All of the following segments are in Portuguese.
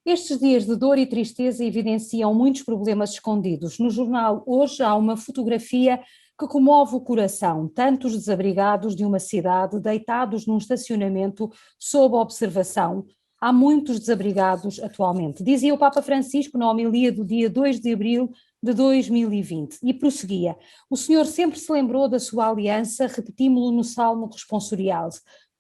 Estes dias de dor e tristeza evidenciam muitos problemas escondidos. No jornal hoje há uma fotografia que comove o coração, tantos desabrigados de uma cidade deitados num estacionamento sob observação. Há muitos desabrigados atualmente, dizia o Papa Francisco na homilia do dia 2 de abril de 2020, e prosseguia: o Senhor sempre se lembrou da sua aliança, repetimos-lo no Salmo responsorial.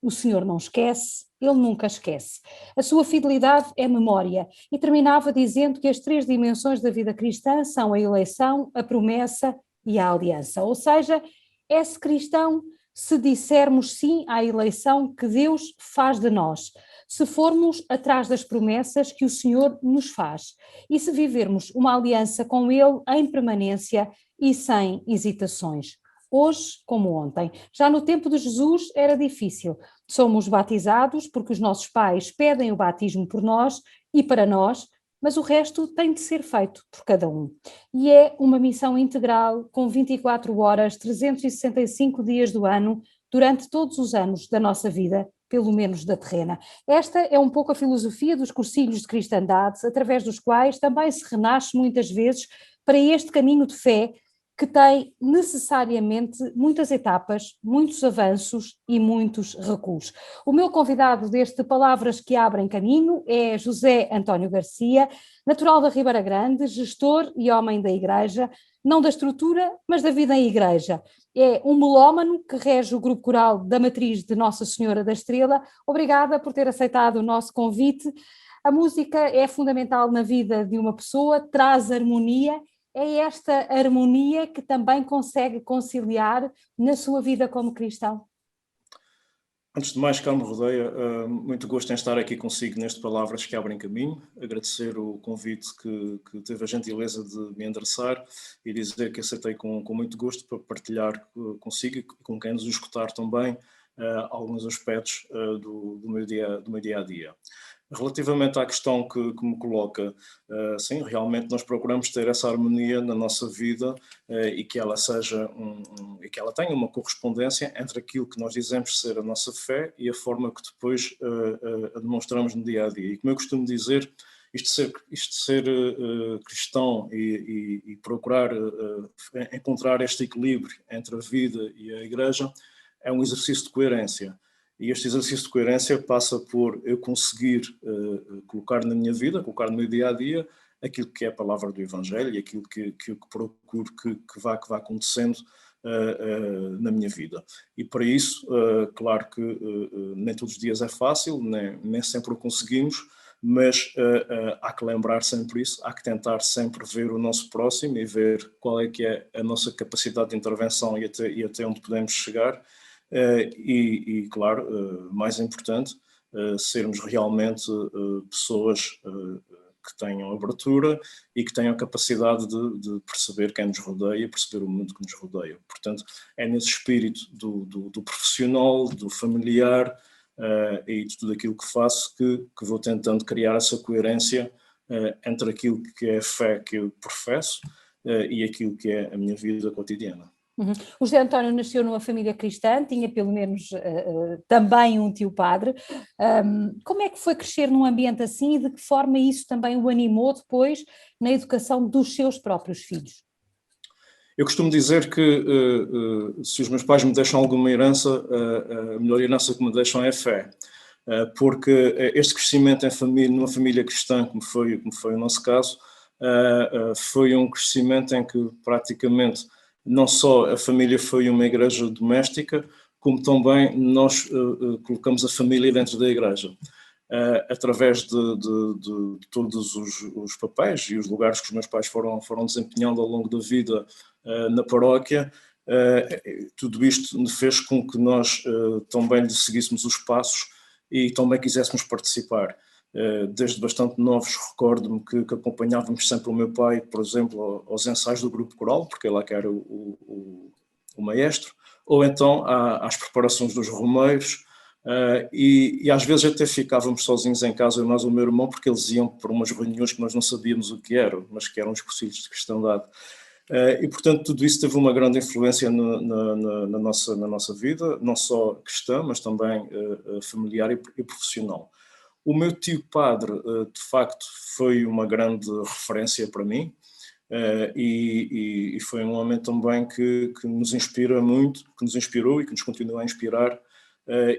O Senhor não esquece, Ele nunca esquece. A sua fidelidade é memória. E terminava dizendo que as três dimensões da vida cristã são a eleição, a promessa e a aliança. Ou seja, é-se cristão se dissermos sim à eleição que Deus faz de nós, se formos atrás das promessas que o Senhor nos faz e se vivermos uma aliança com Ele em permanência e sem hesitações. Hoje, como ontem. Já no tempo de Jesus era difícil. Somos batizados porque os nossos pais pedem o batismo por nós e para nós, mas o resto tem de ser feito por cada um. E é uma missão integral, com 24 horas, 365 dias do ano, durante todos os anos da nossa vida, pelo menos da terrena. Esta é um pouco a filosofia dos cursilhos de cristandade, através dos quais também se renasce muitas vezes para este caminho de fé, que tem necessariamente muitas etapas, muitos avanços e muitos recuos. O meu convidado deste Palavras que Abrem Caminho é José António Garcia, natural da Ribeira Grande, gestor e homem da Igreja, não da estrutura, mas da vida em Igreja. É um melómano que rege o grupo coral da Matriz de Nossa Senhora da Estrela. Obrigada por ter aceitado o nosso convite. A música é fundamental na vida de uma pessoa, traz harmonia. É esta harmonia que também consegue conciliar na sua vida como cristão? Antes de mais, Carmo Rodeia, muito gosto em estar aqui consigo neste Palavras que Abrem Caminho, agradecer o convite que teve a gentileza de me endereçar e dizer que aceitei com muito gosto para partilhar consigo e com quem nos escutar também alguns aspectos do meu dia a dia. Relativamente à questão que me coloca, sim, realmente nós procuramos ter essa harmonia na nossa vida e que ela seja e que ela tenha uma correspondência entre aquilo que nós dizemos ser a nossa fé e a forma que depois a demonstramos no dia a dia. E como eu costumo dizer, isto de ser cristão e procurar encontrar este equilíbrio entre a vida e a igreja é um exercício de coerência. E este exercício de coerência passa por eu conseguir colocar na minha vida, colocar no meu dia-a-dia, aquilo que é a palavra do Evangelho e aquilo que procuro que vá acontecendo na minha vida. E para isso, claro que nem todos os dias é fácil, nem sempre o conseguimos, mas há que lembrar sempre isso, há que tentar sempre ver o nosso próximo e ver qual é que é a nossa capacidade de intervenção e até onde podemos chegar. Claro, mais importante, sermos realmente pessoas que tenham abertura e que tenham capacidade de perceber quem nos rodeia, perceber o mundo que nos rodeia. Portanto, é nesse espírito do profissional, do familiar e de tudo aquilo que faço que vou tentando criar essa coerência entre aquilo que é a fé que eu professo e aquilo que é a minha vida cotidiana. Uhum. O José António nasceu numa família cristã, tinha pelo menos também um tio padre. Como é que foi crescer num ambiente assim e de que forma isso também o animou depois na educação dos seus próprios filhos? Eu costumo dizer que se os meus pais me deixam alguma herança, a melhor herança que me deixam é a fé. Porque este crescimento em família, numa família cristã, como foi o nosso caso, foi um crescimento em que praticamente não só a família foi uma igreja doméstica, como também nós colocamos a família dentro da igreja. Através de todos os papéis e os lugares que os meus pais foram desempenhando ao longo da vida na paróquia, tudo isto fez com que nós também lhe seguíssemos os passos e também quiséssemos participar. Desde bastante novos recordo-me que acompanhávamos sempre o meu pai, por exemplo, aos ensaios do grupo coral, porque ele lá que era o maestro, ou então às preparações dos romeiros, e às vezes até ficávamos sozinhos em casa, nós e o meu irmão, porque eles iam para umas reuniões que nós não sabíamos o que eram, mas que eram os cursilhos de cristandade. E portanto tudo isso teve uma grande influência na nossa vida, não só cristã, mas também familiar e profissional. O meu tio padre, de facto, foi uma grande referência para mim, e foi um homem também que nos inspira muito, que nos inspirou e que nos continua a inspirar.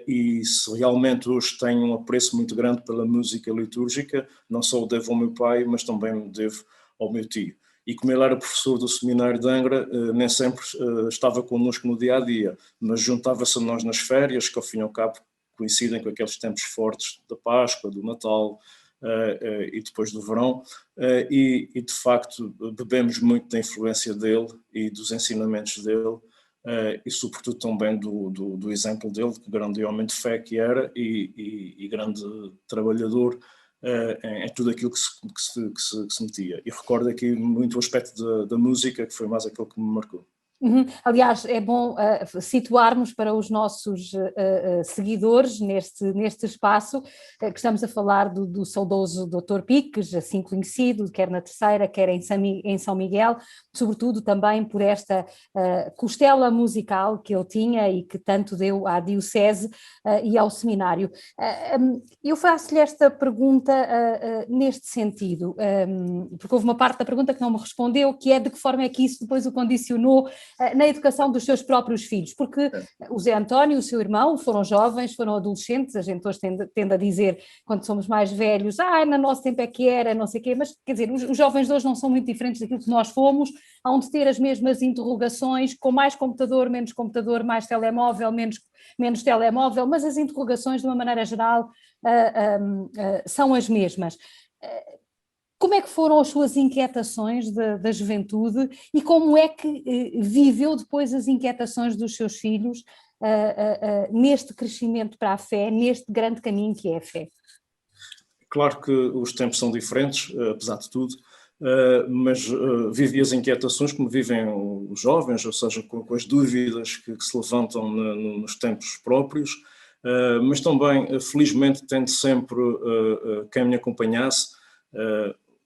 E se realmente hoje tenho um apreço muito grande pela música litúrgica, não só o devo ao meu pai, mas também me devo ao meu tio. E como ele era professor do seminário de Angra, nem sempre estava connosco no dia-a-dia, mas juntava-se a nós nas férias, que ao fim e ao cabo coincidem com aqueles tempos fortes da Páscoa, do Natal e depois do verão, e de facto bebemos muito da influência dele e dos ensinamentos dele, e sobretudo também do exemplo dele, que grande homem de fé que era e grande trabalhador em tudo aquilo que se metia. E recordo aqui muito o aspecto da música, que foi mais aquele que me marcou. Aliás, é bom situarmos para os nossos seguidores neste espaço que estamos a falar do saudoso Dr. Piques, assim conhecido, quer na Terceira, quer em São Miguel, sobretudo também por esta costela musical que ele tinha e que tanto deu à Diocese e ao seminário. Eu faço-lhe esta pergunta neste sentido, porque houve uma parte da pergunta que não me respondeu, que é de que forma é que isso depois o condicionou na educação dos seus próprios filhos, porque o Zé António e o seu irmão foram jovens, foram adolescentes, a gente hoje tende a dizer, quando somos mais velhos, no nosso tempo é que era, não sei o quê, mas quer dizer, os jovens de hoje não são muito diferentes daquilo que nós fomos, hão de ter as mesmas interrogações, com mais computador, mais telemóvel, menos telemóvel, mas as interrogações, de uma maneira geral, são as mesmas. Como é que foram as suas inquietações da juventude e como é que viveu depois as inquietações dos seus filhos neste crescimento para a fé, neste grande caminho que é a fé? Claro que os tempos são diferentes, apesar de tudo, mas vivi as inquietações como vivem os jovens, ou seja, com as dúvidas que se levantam nos tempos próprios, mas também, felizmente, tendo sempre quem me acompanhasse.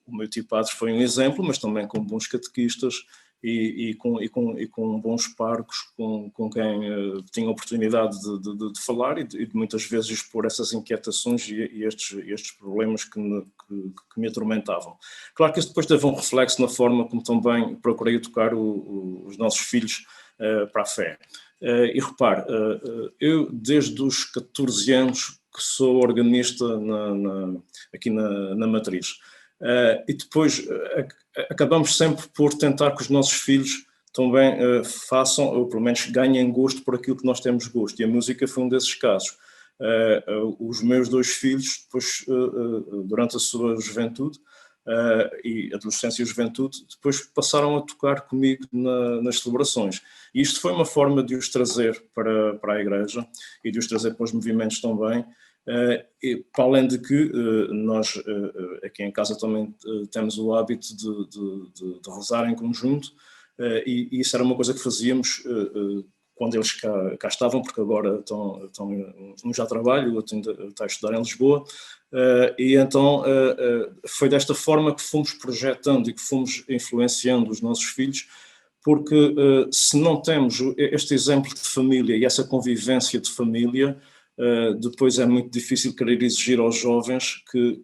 O meu tio padre foi um exemplo, mas também com bons catequistas e com bons parcos com quem tinha a oportunidade de falar e de muitas vezes expor essas inquietações e estes problemas que me atormentavam. Claro que isso depois teve um reflexo na forma como também procurei educar os nossos filhos para a fé. E repare, eu desde os 14 anos que sou organista aqui na Matriz. E depois acabamos sempre por tentar que os nossos filhos também façam, ou pelo menos ganhem gosto por aquilo que nós temos gosto, e a música foi um desses casos. Os meus dois filhos, depois, durante a sua juventude, e adolescência e juventude, depois passaram a tocar comigo nas celebrações. E isto foi uma forma de os trazer para a igreja e de os trazer para os movimentos também. E, para além de que nós aqui em casa também temos o hábito de rezar em conjunto, e isso era uma coisa que fazíamos quando eles cá estavam, porque agora um já trabalha, o outro ainda está a estudar em Lisboa, e então foi desta forma que fomos projetando e que fomos influenciando os nossos filhos, porque se não temos este exemplo de família e essa convivência de família, depois é muito difícil querer exigir aos jovens que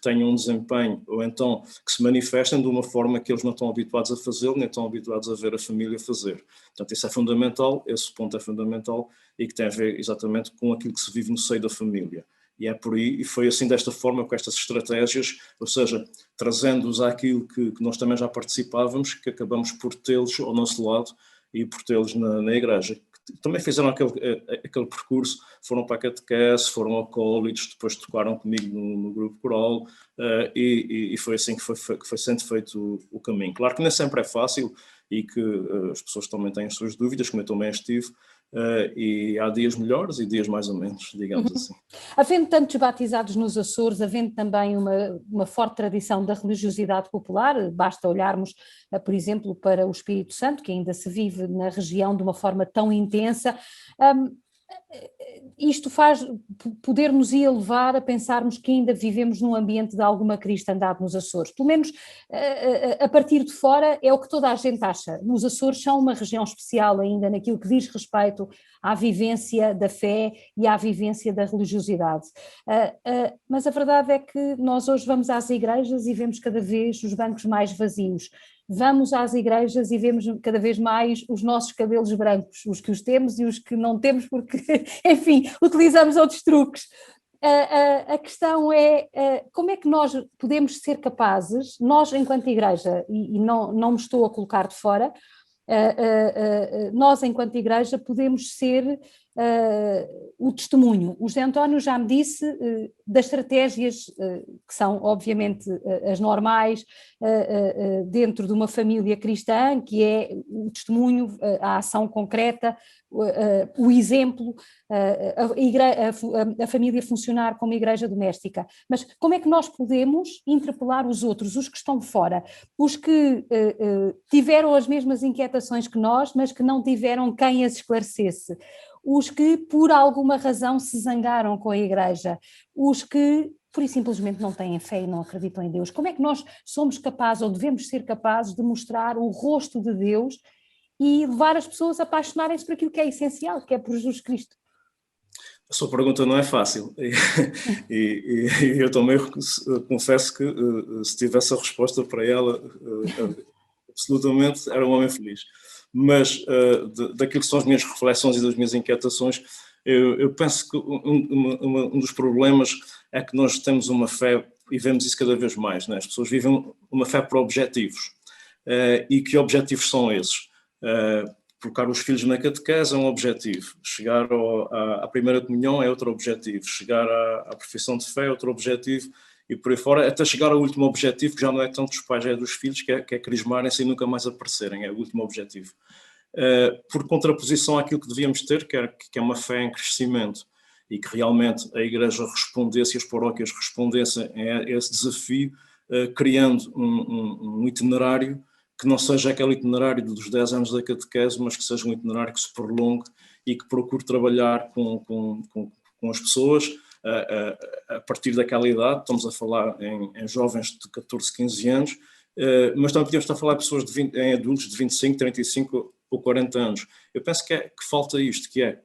tenham um desempenho, ou então que se manifestem de uma forma que eles não estão habituados a fazer, nem estão habituados a ver a família fazer. Portanto, isso é fundamental, esse ponto é fundamental e que tem a ver exatamente com aquilo que se vive no seio da família. E é por aí, e foi assim desta forma, com estas estratégias, ou seja, trazendo-os àquilo que nós também já participávamos, que acabamos por tê-los ao nosso lado e por tê-los na igreja. Também fizeram aquele percurso, foram para a catequese, foram ao college, depois tocaram comigo no grupo coral, e foi assim que foi sendo feito o caminho. Claro que nem sempre é fácil e que as pessoas também têm as suas dúvidas, como eu também estive, e há dias melhores e dias mais ou menos, digamos assim. Havendo tantos batizados nos Açores, havendo também uma forte tradição da religiosidade popular, basta olharmos, por exemplo, para o Espírito Santo, que ainda se vive na região de uma forma tão intensa, isto faz poder-nos levar a pensarmos que ainda vivemos num ambiente de alguma cristandade nos Açores. Pelo menos a partir de fora é o que toda a gente acha. Nos Açores são uma região especial ainda naquilo que diz respeito à vivência da fé e à vivência da religiosidade. Mas a verdade é que nós hoje vamos às igrejas e vemos cada vez os bancos mais vazios. Vamos às igrejas e vemos cada vez mais os nossos cabelos brancos, os que os temos e os que não temos, porque, enfim, utilizamos outros truques. A questão é como é que nós podemos ser capazes, nós enquanto igreja, e não me estou a colocar de fora, nós enquanto igreja podemos ser o testemunho. O José António já me disse das estratégias que são obviamente as normais dentro de uma família cristã, que é o testemunho, a ação concreta, o exemplo, a família funcionar como igreja doméstica. Mas como é que nós podemos interpelar os outros, os que estão fora, os que tiveram as mesmas inquietações que nós, mas que não tiveram quem as esclarecesse, os que por alguma razão se zangaram com a igreja, os que pura e simplesmente não têm fé e não acreditam em Deus? Como é que nós somos capazes ou devemos ser capazes de mostrar o rosto de Deus e levar as pessoas a apaixonarem-se por aquilo que é essencial, que é por Jesus Cristo? A sua pergunta não é fácil e eu também confesso que se tivesse a resposta para ela, absolutamente era um homem feliz. Mas daquilo que são as minhas reflexões e das minhas inquietações, eu penso que um dos problemas é que nós temos uma fé, e vemos isso cada vez mais, né? As pessoas vivem uma fé por objetivos. E que objetivos são esses? Colocar os filhos na catequese é um objetivo, chegar à primeira comunhão é outro objetivo, chegar à profissão de fé é outro objetivo, e por aí fora, até chegar ao último objetivo, que já não é tanto dos pais, é dos filhos, que é crismarem-se e nunca mais aparecerem, é o último objetivo. Por contraposição àquilo que devíamos ter, que é uma fé em crescimento, e que realmente a Igreja respondesse e as paróquias respondessem a esse desafio, criando um itinerário que não seja aquele itinerário dos 10 anos da catequese, mas que seja um itinerário que se prolongue e que procure trabalhar com as pessoas a partir daquela idade. Estamos a falar em jovens de 14, 15 anos, mas também podemos estar a falar de pessoas em adultos de 25, 35 ou 40 anos. Eu penso que falta isto, que é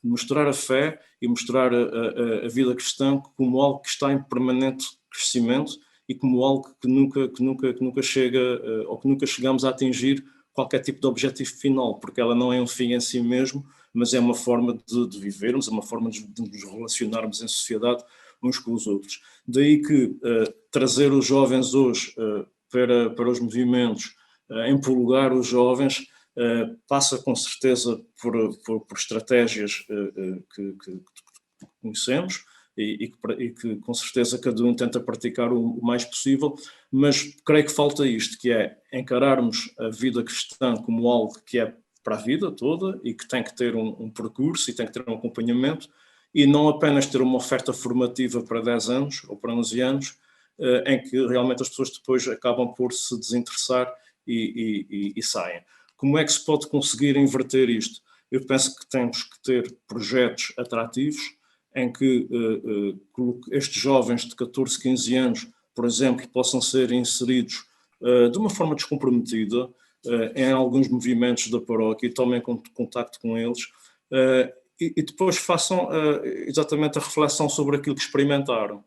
mostrar a fé e mostrar a vida cristã como algo que está em permanente crescimento e como algo que nunca chega, ou que nunca chegamos a atingir qualquer tipo de objetivo final, porque ela não é um fim em si mesmo, mas é uma forma de vivermos, é uma forma de nos relacionarmos em sociedade uns com os outros. Daí que trazer os jovens hoje para os movimentos, empolgar os jovens, passa com certeza por estratégias que conhecemos, e que com certeza cada um tenta praticar o mais possível, mas creio que falta isto, que é encararmos a vida cristã como algo que é para a vida toda e que tem que ter um percurso e tem que ter um acompanhamento, e não apenas ter uma oferta formativa para 10 anos ou para 11 anos, em que realmente as pessoas depois acabam por se desinteressar e saem. Como é que se pode conseguir inverter isto? Eu penso que temos que ter projetos atrativos, em que estes jovens de 14, 15 anos, por exemplo, possam ser inseridos de uma forma descomprometida em alguns movimentos da paróquia e tomem contacto com eles e depois façam exatamente a reflexão sobre aquilo que experimentaram.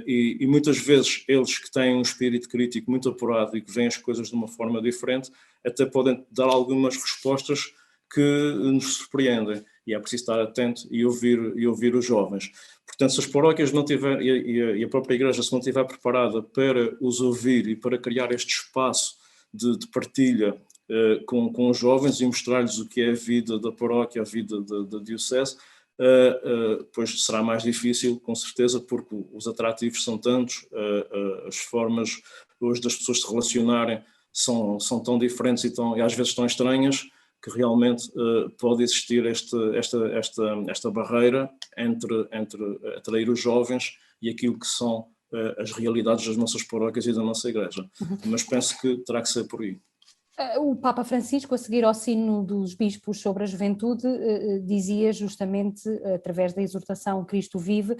E muitas vezes eles que têm um espírito crítico muito apurado e que veem as coisas de uma forma diferente, até podem dar algumas respostas que nos surpreendem. E é preciso estar atento e ouvir os jovens. Portanto, se as paróquias não tiverem, e a própria Igreja se não estiver preparada para os ouvir e para criar este espaço de partilha com os jovens e mostrar-lhes o que é a vida da paróquia, a vida da diocese, pois será mais difícil, com certeza, porque os atrativos são tantos, as formas hoje das pessoas se relacionarem são tão diferentes e às vezes tão estranhas, que realmente pode existir esta barreira entre atrair os jovens e aquilo que são as realidades das nossas paróquias e da nossa Igreja. Mas penso que terá que ser por aí. O Papa Francisco, a seguir ao sino dos bispos sobre a juventude, dizia justamente, através da exortação Cristo Vive,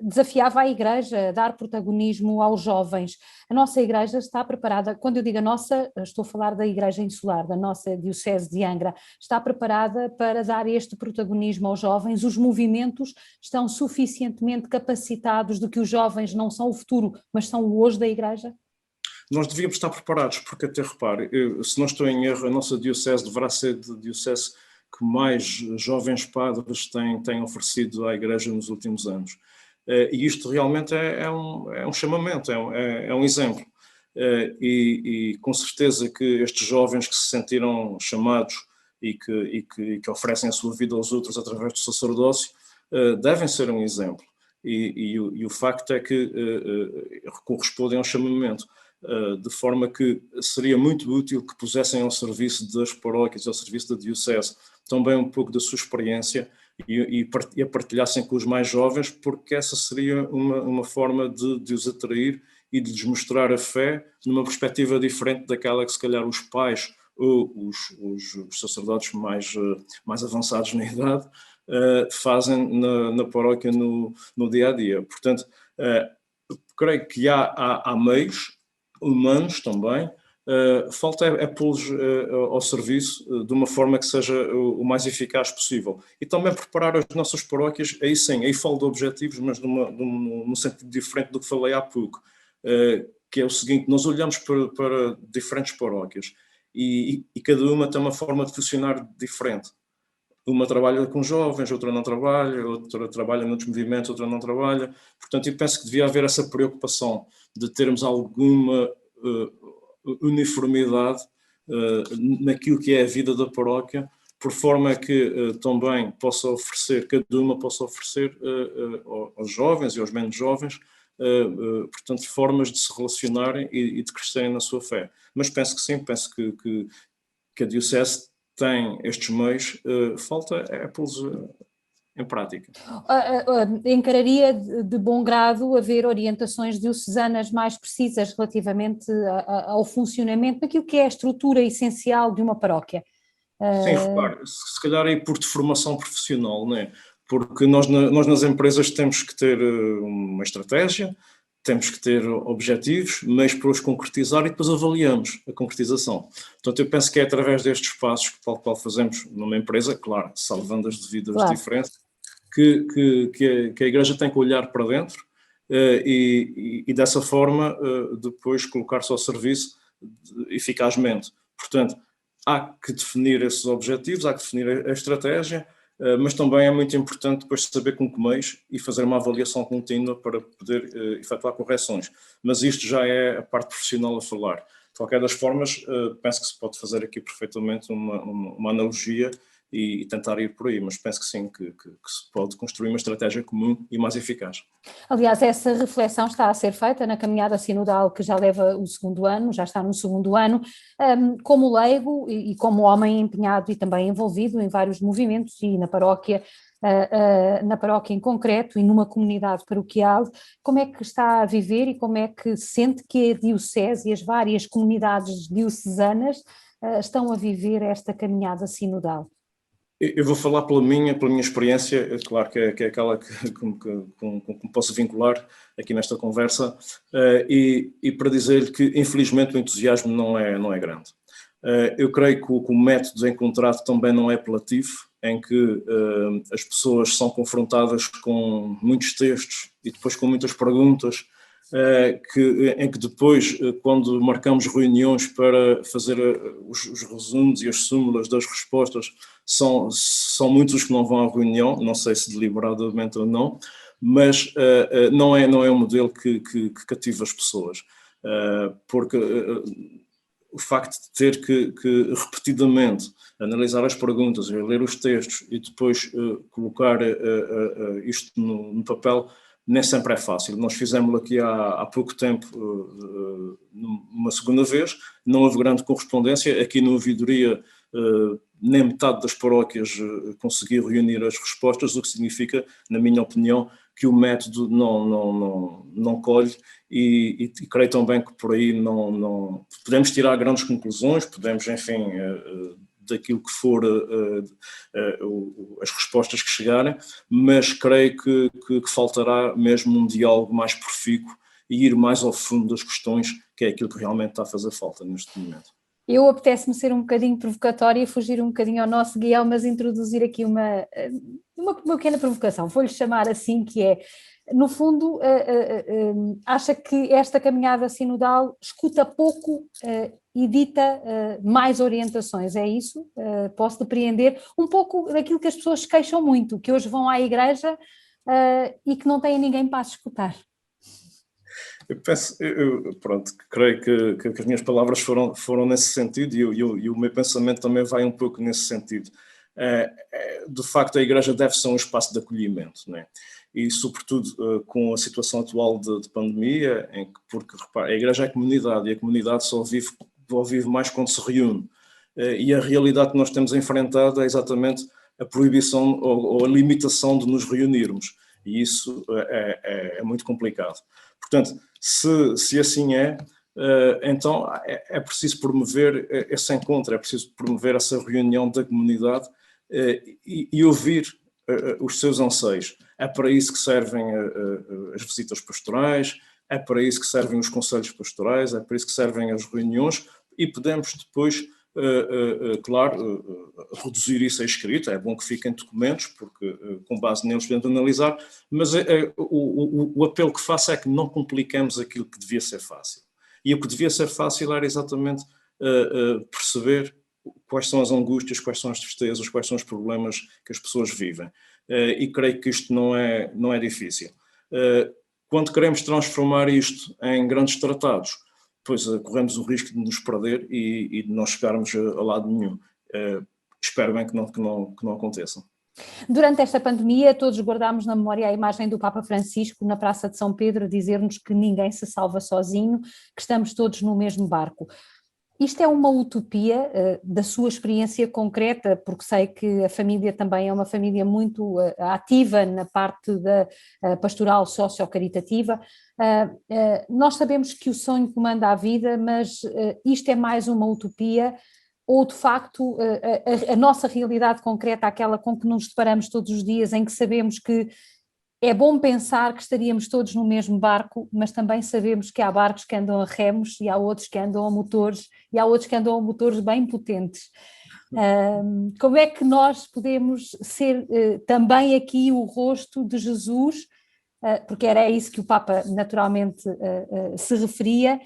desafiava a Igreja a dar protagonismo aos jovens. A nossa Igreja está preparada, quando eu digo a nossa, estou a falar da Igreja Insular, da nossa Diocese de Angra, está preparada para dar este protagonismo aos jovens? Os movimentos estão suficientemente capacitados de que os jovens não são o futuro, mas são o hoje da Igreja? Nós devíamos estar preparados, porque até repare, se não estou em erro, a nossa Diocese deverá ser a Diocese que mais jovens padres têm oferecido à Igreja nos últimos anos. E isto realmente é um chamamento, é um exemplo. E com certeza que estes jovens que se sentiram chamados e que oferecem a sua vida aos outros através do sacerdócio, devem ser um exemplo. E o facto é que correspondem ao chamamento. De forma que seria muito útil que pusessem ao serviço das paróquias, ao serviço da Diocese, também um pouco da sua experiência e a partilhassem com os mais jovens, porque essa seria uma forma de os atrair e de lhes mostrar a fé numa perspectiva diferente daquela que se calhar os pais ou os sacerdotes mais avançados na idade fazem na paróquia no dia a dia. Portanto, creio que há meios humanos também, falta é pô-los ao serviço de uma forma que seja o mais eficaz possível. E também preparar as nossas paróquias, aí sim, aí falo de objetivos, mas num sentido diferente do que falei há pouco, que é o seguinte: nós olhamos para diferentes paróquias e cada uma tem uma forma de funcionar diferente. Uma trabalha com jovens, outra não trabalha, outra trabalha noutros movimentos, outra não trabalha. Portanto, eu penso que devia haver essa preocupação de termos alguma uniformidade naquilo que é a vida da paróquia, por forma que também cada uma possa oferecer aos jovens e aos menos jovens, portanto, formas de se relacionarem e de crescerem na sua fé. Mas penso que sim, penso que a Diocese tem estes meios, falta é pô-los em prática. Encararia de bom grado haver orientações diocesanas mais precisas relativamente ao funcionamento daquilo que é a estrutura essencial de uma paróquia? Sim, repare, se calhar aí por formação profissional, não é? Porque nós nas empresas temos que ter uma estratégia, temos que ter objetivos, meios para os concretizar e depois avaliamos a concretização. Portanto, eu penso que é através destes passos, tal qual fazemos numa empresa, claro, salvando as devidas diferenças, que a Igreja tem que olhar para dentro e dessa forma depois colocar-se ao serviço eficazmente. Portanto, há que definir esses objetivos, há que definir a estratégia, mas também é muito importante depois saber com que meios e fazer uma avaliação contínua para poder efetuar correções. Mas isto já é a parte profissional a falar. De qualquer das formas, penso que se pode fazer aqui perfeitamente uma analogia e tentar ir por aí, mas penso que sim, que se pode construir uma estratégia comum e mais eficaz. Aliás, essa reflexão está a ser feita na caminhada sinodal que já leva o segundo ano, já está no segundo ano, como leigo e como homem empenhado e também envolvido em vários movimentos e na paróquia em concreto e numa comunidade paroquial, como é que está a viver e como é que sente que a Diocese e as várias comunidades diocesanas estão a viver esta caminhada sinodal? Eu vou falar pela minha experiência, claro que é aquela com que posso vincular aqui nesta conversa, e para dizer que infelizmente o entusiasmo não é grande. Eu creio que o método encontrado também não é apelativo, em que as pessoas são confrontadas com muitos textos e depois com muitas perguntas, em que depois, quando marcamos reuniões para fazer os resumos e as súmulas das respostas, são muitos os que não vão à reunião, não sei se deliberadamente ou não, mas não é um modelo que cativa as pessoas, porque o facto de ter que repetidamente analisar as perguntas, ler os textos e depois colocar isto no papel, nem sempre é fácil. Nós fizemos aqui há pouco tempo, uma segunda vez, não houve grande correspondência. Aqui na ouvidoria nem metade das paróquias conseguir reunir as respostas, o que significa, na minha opinião, que o método não colhe e creio também que por aí não podemos tirar grandes conclusões, podemos, enfim, daquilo que for as respostas que chegarem, mas creio que faltará mesmo um diálogo mais profícuo e ir mais ao fundo das questões, que é aquilo que realmente está a fazer falta neste momento. Eu apetece-me ser um bocadinho provocatória e fugir um bocadinho ao nosso guião, mas introduzir aqui uma pequena provocação, vou-lhe chamar assim, que é, no fundo, acha que esta caminhada sinodal escuta pouco e dita mais orientações, é isso? Posso depreender um pouco daquilo que as pessoas se queixam muito, que hoje vão à igreja e que não têm ninguém para as escutar. Eu penso, pronto, creio que as minhas palavras foram nesse sentido e o meu pensamento também vai um pouco nesse sentido. De facto, a Igreja deve ser um espaço de acolhimento, não é? E, sobretudo, com a situação atual de pandemia, porque, repare, a Igreja é comunidade e a comunidade só vive mais quando se reúne. E a realidade que nós temos enfrentado é exatamente a proibição ou a limitação de nos reunirmos. E isso é muito complicado. Portanto, se assim então é preciso promover esse encontro, é preciso promover essa reunião da comunidade e ouvir os seus anseios. É para isso que servem as visitas pastorais, é para isso que servem os conselhos pastorais, é para isso que servem as reuniões e podemos depois, claro, reduzir isso a escrito. É bom que fiquem documentos, porque com base neles podemos analisar, mas o apelo que faço é que não compliquemos aquilo que devia ser fácil. E o que devia ser fácil era exatamente perceber quais são as angústias, quais são as tristezas, quais são os problemas que as pessoas vivem. E creio que isto não é difícil. Quando queremos transformar isto em grandes tratados, pois corremos o risco de nos perder e de não chegarmos a lado nenhum. Espero bem que não aconteça. Durante esta pandemia, todos guardámos na memória a imagem do Papa Francisco na Praça de São Pedro a dizer-nos que ninguém se salva sozinho, que estamos todos no mesmo barco. Isto é uma utopia da sua experiência concreta, porque sei que a família também é uma família muito ativa na parte da pastoral socio-caritativa. Nós sabemos que o sonho comanda a vida, mas isto é mais uma utopia ou, de facto, a nossa realidade concreta, aquela com que nos deparamos todos os dias, em que sabemos que é bom pensar que estaríamos todos no mesmo barco, mas também sabemos que há barcos que andam a remos e há outros que andam a motores e há outros que andam a motores bem potentes. Como é que nós podemos ser também aqui o rosto de Jesus, porque era isso que o Papa naturalmente se referia,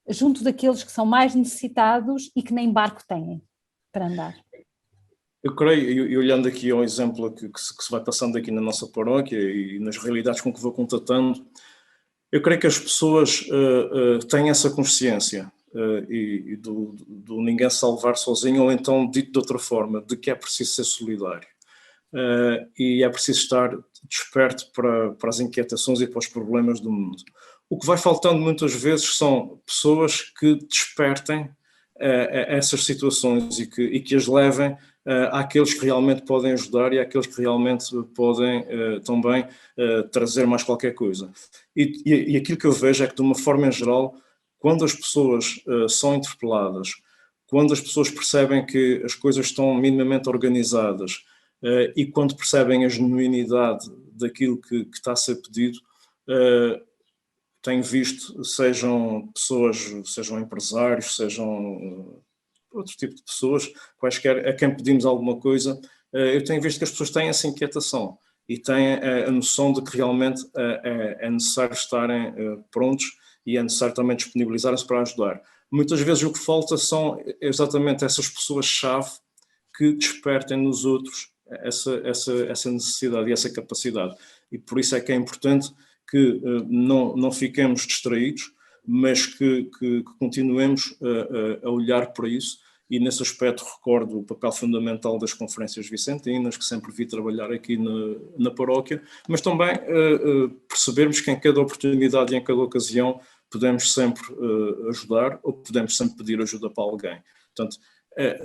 junto daqueles que são mais necessitados e que nem barco têm para andar? Eu creio, e olhando aqui ao exemplo que se vai passando aqui na nossa paróquia e nas realidades com que vou contatando, eu creio que as pessoas têm essa consciência e do ninguém salvar sozinho, ou então, dito de outra forma, de que é preciso ser solidário. E é preciso estar desperto para as inquietações e para os problemas do mundo. O que vai faltando muitas vezes são pessoas que despertem essas situações e que as levem àqueles que realmente podem ajudar e àqueles que realmente podem também trazer mais qualquer coisa. E aquilo que eu vejo é que, de uma forma em geral, quando as pessoas são interpeladas, quando as pessoas percebem que as coisas estão minimamente organizadas e quando percebem a genuinidade daquilo que está a ser pedido, tenho visto, sejam pessoas, sejam empresários, sejam outro tipo de pessoas, quaisquer, a quem pedimos alguma coisa, eu tenho visto que as pessoas têm essa inquietação e têm a noção de que realmente é necessário estarem prontos e é necessário também disponibilizarem-se para ajudar. Muitas vezes o que falta são exatamente essas pessoas-chave que despertem nos outros essa necessidade e essa capacidade. E por isso é que é importante que não fiquemos distraídos, mas que continuemos a olhar para isso, e nesse aspecto recordo o papel fundamental das conferências vicentinas, que sempre vi trabalhar aqui na paróquia, mas também percebermos que em cada oportunidade e em cada ocasião podemos sempre ajudar ou podemos sempre pedir ajuda para alguém. Portanto,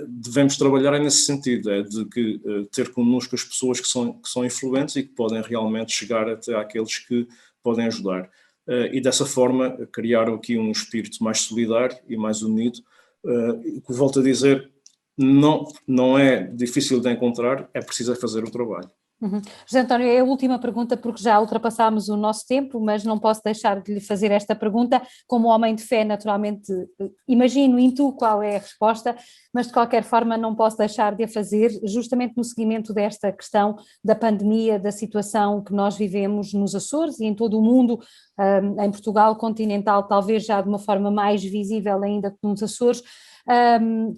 devemos trabalhar nesse sentido, de que ter connosco as pessoas que são influentes e que podem realmente chegar até àqueles que podem ajudar. E dessa forma criar aqui um espírito mais solidário e mais unido, que volto a dizer, não é difícil de encontrar, é preciso fazer o trabalho. José António, é a última pergunta porque já ultrapassámos o nosso tempo, mas não posso deixar de lhe fazer esta pergunta. Como homem de fé, naturalmente, imagino, intuo qual é a resposta, mas de qualquer forma não posso deixar de a fazer, justamente no seguimento desta questão da pandemia, da situação que nós vivemos nos Açores e em todo o mundo, em Portugal continental, talvez já de uma forma mais visível ainda que nos Açores.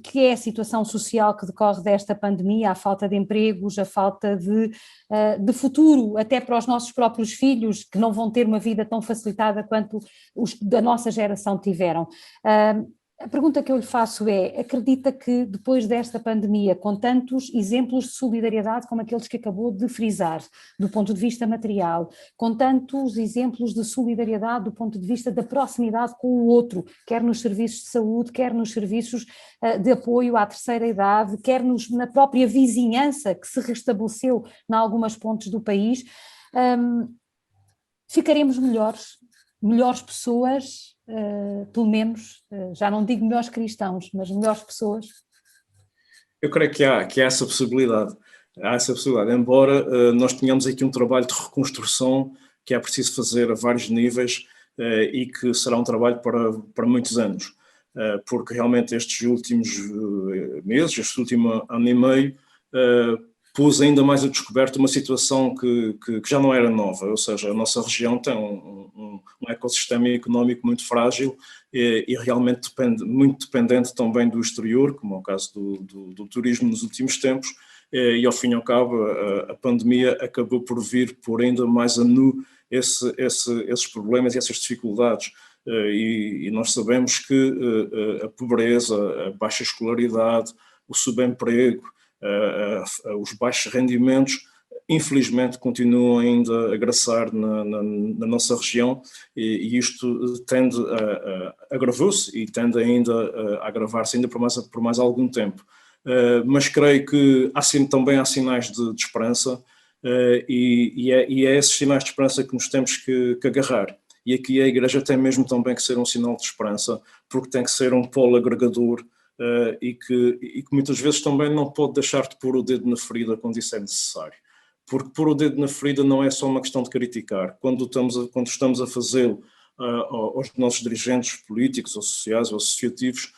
Que é a situação social que decorre desta pandemia, a falta de empregos, a falta de futuro, até para os nossos próprios filhos, que não vão ter uma vida tão facilitada quanto os da nossa geração tiveram. A pergunta que eu lhe faço é, acredita que depois desta pandemia, com tantos exemplos de solidariedade como aqueles que acabou de frisar, do ponto de vista material, com tantos exemplos de solidariedade do ponto de vista da proximidade com o outro, quer nos serviços de saúde, quer nos serviços de apoio à terceira idade, quer na própria vizinhança que se restabeleceu em algumas pontos do país, ficaremos melhores pessoas, pelo menos, já não digo melhores cristãos, mas melhores pessoas? Eu creio que há essa possibilidade. Há essa possibilidade, embora nós tenhamos aqui um trabalho de reconstrução que é preciso fazer a vários níveis e que será um trabalho para muitos anos, porque realmente estes últimos meses, este último ano e meio, pôs ainda mais a descoberto uma situação que já não era nova, ou seja, a nossa região tem um ecossistema económico muito frágil e realmente muito dependente também do exterior, como é o caso do turismo nos últimos tempos, e ao fim e ao cabo a pandemia acabou por vir por ainda mais a nu esses problemas e essas dificuldades. E nós sabemos que a pobreza, a baixa escolaridade, o subemprego, os baixos rendimentos, infelizmente continuam ainda a graçar na nossa região e isto tende agravou-se e tende ainda a agravar-se ainda por mais algum tempo. Mas creio que também há sinais de esperança e é esses sinais de esperança que nos temos que agarrar. E aqui a Igreja tem mesmo também que ser um sinal de esperança, porque tem que ser um polo agregador e que muitas vezes também não pode deixar de pôr o dedo na ferida quando isso é necessário. Porque pôr o dedo na ferida não é só uma questão de criticar. Quando estamos a fazê-lo aos nossos dirigentes políticos ou sociais ou associativos,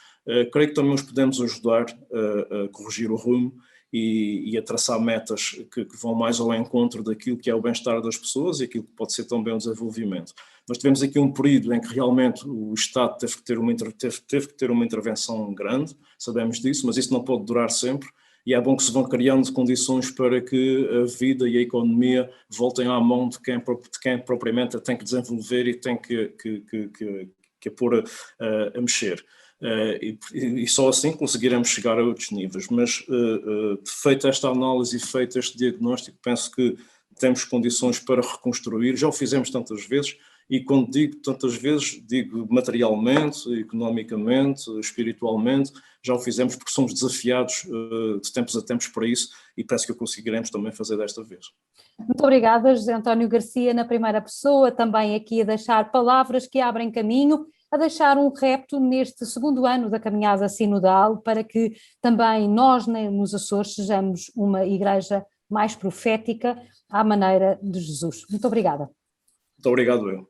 creio que também os podemos ajudar a corrigir o rumo e a traçar metas que vão mais ao encontro daquilo que é o bem-estar das pessoas e aquilo que pode ser também o desenvolvimento. Nós tivemos aqui um período em que realmente o Estado teve que ter uma intervenção grande, sabemos disso, mas isso não pode durar sempre e é bom que se vão criando condições para que a vida e a economia voltem à mão de quem propriamente tem que desenvolver e tem que pôr a mexer. E só assim conseguiremos chegar a outros níveis, mas feita esta análise e feito este diagnóstico, penso que temos condições para reconstruir, já o fizemos tantas vezes, e quando digo tantas vezes, digo materialmente, economicamente, espiritualmente, já o fizemos porque somos desafiados de tempos a tempos para isso e penso que o conseguiremos também fazer desta vez. Muito obrigada, José António Garcia, na primeira pessoa, também aqui a deixar palavras que abrem caminho, a deixar um repto neste segundo ano da caminhada sinodal para que também nós nos Açores sejamos uma igreja mais profética à maneira de Jesus. Muito obrigada. Muito obrigado, eu.